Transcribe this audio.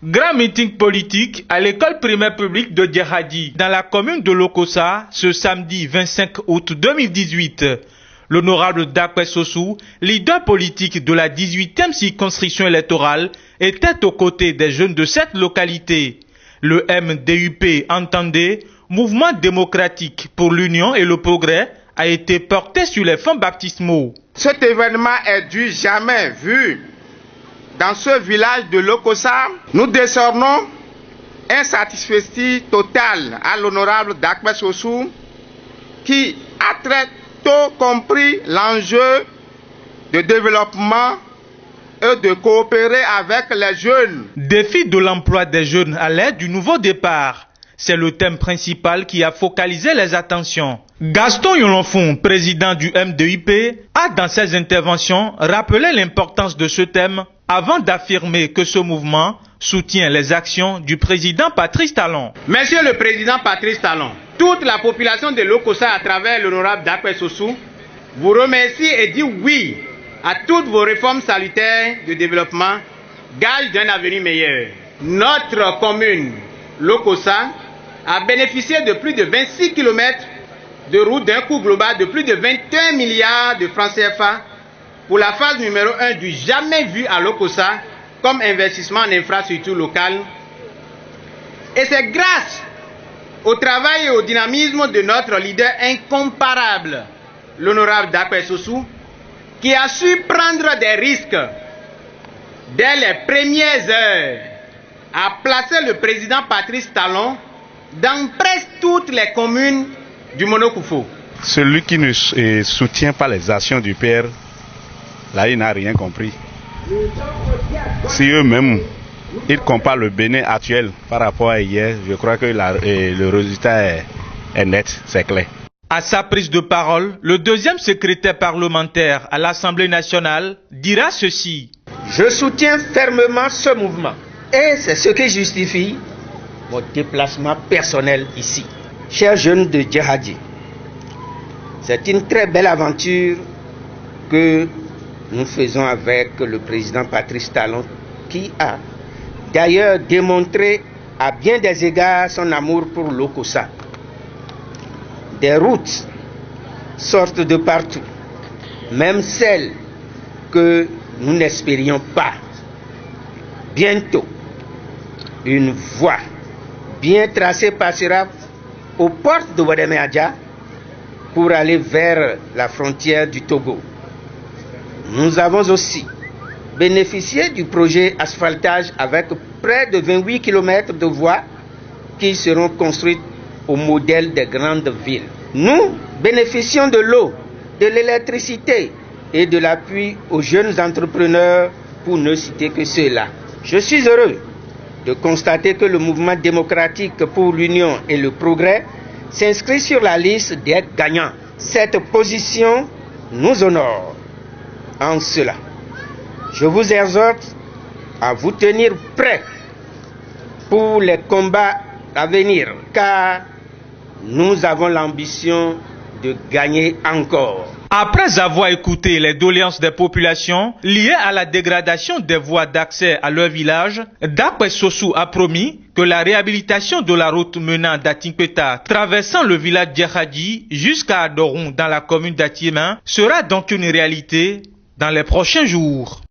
Grand meeting politique à l'école primaire publique de Djehadi, dans la commune de Lokossa, ce samedi 25 août 2018. L'honorable Dakwe Sossou, leader politique de la 18e circonscription électorale, était aux côtés des jeunes de cette localité. Le MDUP, entendez, Mouvement démocratique pour l'union et le progrès, a été porté sur les fonds baptismaux. Cet événement est du jamais vu. Dans ce village de Lokossa, nous décernons un satisfecit total à l'honorable Dakwe Sossou qui a très tôt compris l'enjeu de développement et de coopérer avec les jeunes. Défi de l'emploi des jeunes à l'ère du nouveau départ. C'est le thème principal qui a focalisé les attentions. Gaston Yolonfon, président du MDUP, a dans ses interventions rappelé l'importance de ce thème avant d'affirmer que ce mouvement soutient les actions du président Patrice Talon. Monsieur le président Patrice Talon, toute la population de Lokossa à travers l'honorable Dakwe Sossou vous remercie et dit oui à toutes vos réformes salutaires de développement, gage d'un avenir meilleur. Notre commune, Lokossa, a bénéficié de plus de 26 km de route d'un coût global de plus de 21 milliards de francs CFA pour la phase numéro 1 du jamais vu à Lokossa comme investissement en infrastructure locale. Et c'est grâce au travail et au dynamisme de notre leader incomparable, l'honorable Dakwe Sossou, qui a su prendre des risques dès les premières heures à placer le président Patrice Talon dans presque toutes les communes du Monokufo. Celui qui ne soutient pas les actions du père, là il n'a rien compris. Si eux-mêmes, ils comparent le Bénin actuel par rapport à hier, je crois que le résultat est net, c'est clair. À sa prise de parole, le deuxième secrétaire parlementaire à l'Assemblée nationale dira ceci. Je soutiens fermement ce mouvement et c'est ce qui justifie mon déplacement personnel ici. Chers jeunes de Djehadi, c'est une très belle aventure que nous faisons avec le président Patrice Talon qui a d'ailleurs démontré à bien des égards son amour pour Lokossa. Des routes sortent de partout, même celles que nous n'espérions pas. Bientôt, une voie bien tracée passera aux portes de Wadéméadja pour aller vers la frontière du Togo. Nous avons aussi bénéficié du projet asphaltage avec près de 28 km de voies qui seront construites au modèle des grandes villes. Nous bénéficions de l'eau, de l'électricité et de l'appui aux jeunes entrepreneurs pour ne citer que ceux-là. Je suis heureux de constater que le mouvement démocratique pour l'union et le progrès s'inscrit sur la liste des gagnants. Cette position nous honore en cela. Je vous exhorte à vous tenir prêts pour les combats à venir, car nous avons l'ambition de gagner encore. Après avoir écouté les doléances des populations liées à la dégradation des voies d'accès à leur village, Dakwe Sossou a promis que la réhabilitation de la route menant d'Atinkweta traversant le village Djehadi jusqu'à Adorun dans la commune d'Atiémin sera donc une réalité dans les prochains jours.